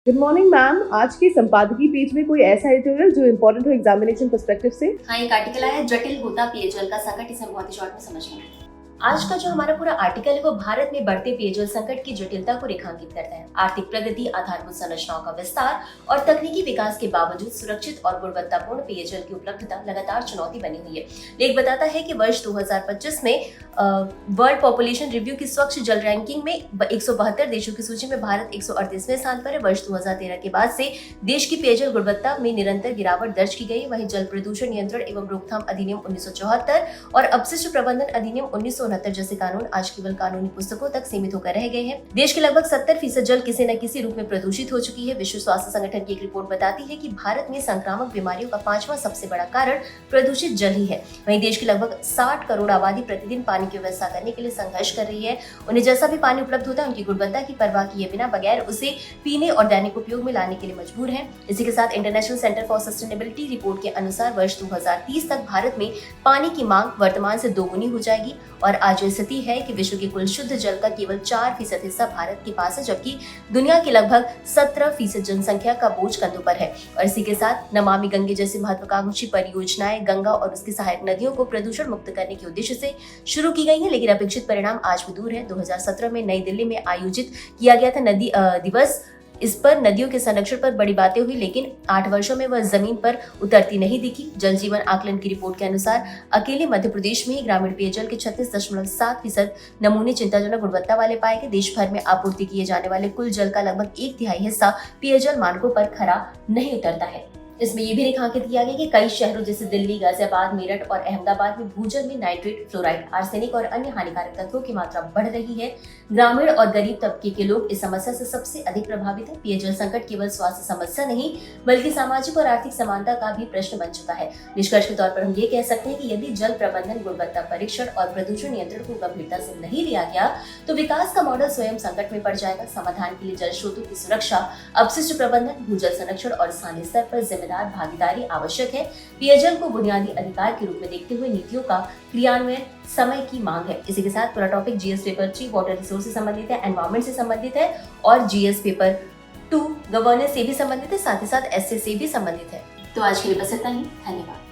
Good morning ma'am. आज के संपादकीय पेज में कोई ऐसा एडिटोरियल जो इम्पोर्टेंट हो एग्जामिनेशन पर्सपेक्टिव से? हाँ, एक आर्टिकल आया है, जटिल होता पेयजल का संकट। इसे बहुत ही शॉर्ट में समझना है। आज का जो हमारा पूरा आर्टिकल है वो भारत में बढ़ते पेयजल संकट की जटिलता को रेखांकित करता है। आर्थिक प्रगति, आधारभूत संरचनाओं का विस्तार और तकनीकी विकास के बावजूद सुरक्षित और गुणवत्तापूर्ण पेयजल की उपलब्धता लगातार चुनौती बनी हुई है। लेख बताता है कि वर्ष 2025 में वर्ल्ड पॉपुलेशन रिव्यू की स्वच्छ जल रैंकिंग में 172 देशों की सूची में भारत 138वें स्थान पर है। वर्ष 2013 के बाद से देश की पेयजल गुणवत्ता में निरंतर गिरावट दर्ज की गई। वहीं जल प्रदूषण नियंत्रण एवं रोकथाम अधिनियम 1974 और अपशिष्ट प्रबंधन अधिनियम 1969 जैसे कानून आज केवल कानूनी पुस्तकों तक सीमित होकर रह गए हैं। देश के लगभग 70% जल किसी न किसी रूप में प्रदूषित हो चुकी है। विश्व स्वास्थ्य संगठन की एक रिपोर्ट बताती है कि भारत में संक्रामक बीमारियों का 5वां सबसे बड़ा कारण प्रदूषित जल ही है। वहीं देश की लगभग 60 करोड़ आबादी प्रतिदिन पानी की व्यवस्था करने के लिए संघर्ष कर रही है। उन्हें जैसा भी पानी उपलब्ध होता है उनकी गुणवत्ता की परवाह किए बिना बगैर उसे पीने और दैनिक उपयोग में लाने के लिए मजबूर है। इसी के साथ international centre for sustainability report के अनुसार वर्ष 2030 तक भारत में पानी की मांग वर्तमान से दोगुनी हो जाएगी और आज स्थिति है कि विश्व के कुल शुद्ध जल का केवल 4% हिस्सा भारत के पास है, जबकि दुनिया की लगभग 17% जनसंख्या का बोझ कंधों पर है। और इसी के साथ नमामि गंगे जैसी महत्वाकांक्षी परियोजनाएं गंगा और उसकी सहायक नदियों को प्रदूषण मुक्त करने के उद्देश्य से शुरू की गई है, लेकिन अपेक्षित परिणाम आज भी दूर है। 2017 में नई दिल्ली में आयोजित किया गया था नदी दिवस। इस पर नदियों के संरक्षण पर बड़ी बातें हुई, लेकिन 8 वर्षों में वह जमीन पर उतरती नहीं दिखी। जल जीवन आकलन की रिपोर्ट के अनुसार अकेले मध्य प्रदेश में ही ग्रामीण पेयजल के 36.7% नमूने चिंताजनक गुणवत्ता वाले पाए गए। देश भर में आपूर्ति किए जाने वाले कुल जल का लगभग 1/3 हिस्सा पेयजल मानकों पर खरा नहीं उतरता है। इसमें यह भी रेखांकित किया गया कि कई शहरों जैसे दिल्ली, गाजियाबाद, मेरठ और अहमदाबाद में भूजल में नाइट्रेट, फ्लोराइड, आर्सेनिक और अन्य हानिकारक तत्वों की मात्रा बढ़ रही है। ग्रामीण और गरीब तबके के लोग इस समस्या से सबसे अधिक प्रभावित हैं। पेयजल संकट केवल स्वास्थ्य समस्या नहीं बल्कि सामाजिक और आर्थिक समानता का भी प्रश्न बन चुका है। निष्कर्ष के तौर पर हम ये कह सकते हैं कि यदि जल प्रबंधन, गुणवत्ता परीक्षण और प्रदूषण नियंत्रण को गंभीरता से नहीं लिया गया तो विकास का मॉडल स्वयं संकट में पड़ जाएगा। समाधान के लिए जल स्रोतों की सुरक्षा, अपशिष्ट प्रबंधन, भूजल संरक्षण और स्थानीय स्तर पर जिम्मेदार भागीदारी आवश्यक है। पेयजल को बुनियादी अधिकार के रूप में देखते हुए नीतियों का क्रियान्वयन समय की मांग है। इसी के साथ पूरा topic GS paper 3 water resource से संबंधित है, एनवायरमेंट से संबंधित है और जीएस पेपर 2 गवर्नेंस से भी संबंधित है, साथ ही साथ एसए से भी संबंधित है। तो आज के लिए बस इतना ही। धन्यवाद।